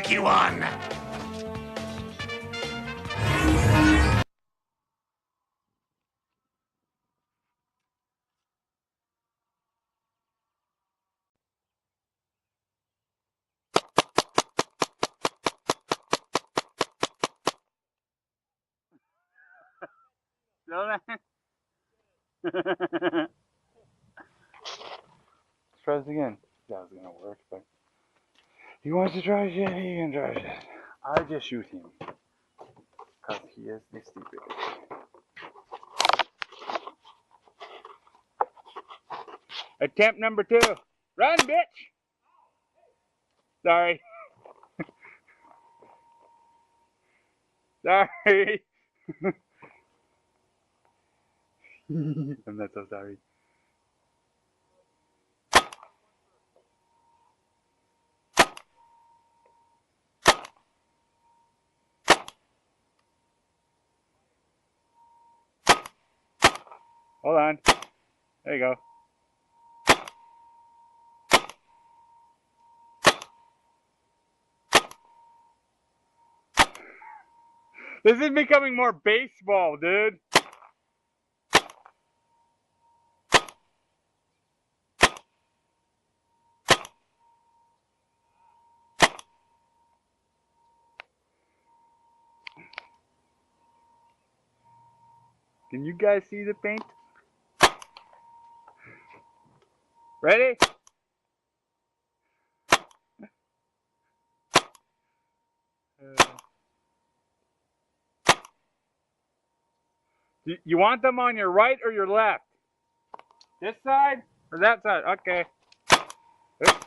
tricky one. Let's try this again. That was gonna work, but he wants to try shit, he can try shit. I just shoot him. Cause he is the stupid. Attempt number 2. Run, bitch! Sorry. Sorry. I'm not so sorry. Hold on. There you go. This is becoming more baseball, dude. Can you guys see the paint? Ready? You want them on your right or your left? This side or that side? Okay. Oops.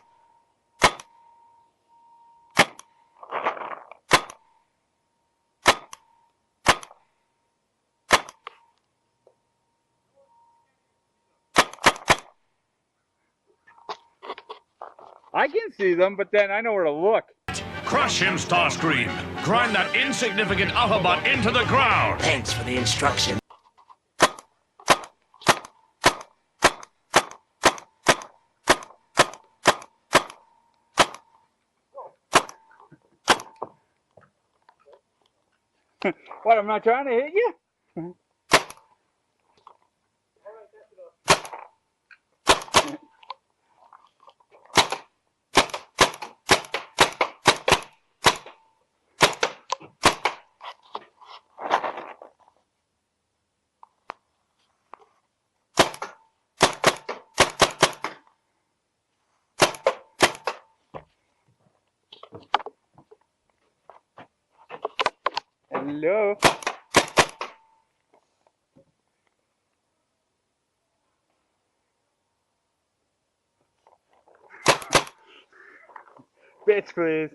I can see them, but then I know where to look. Crush him, Starscream. Grind that insignificant Autobot into the ground. Thanks for the instruction. What, I'm not trying to hit you? Hello? Bitch, please.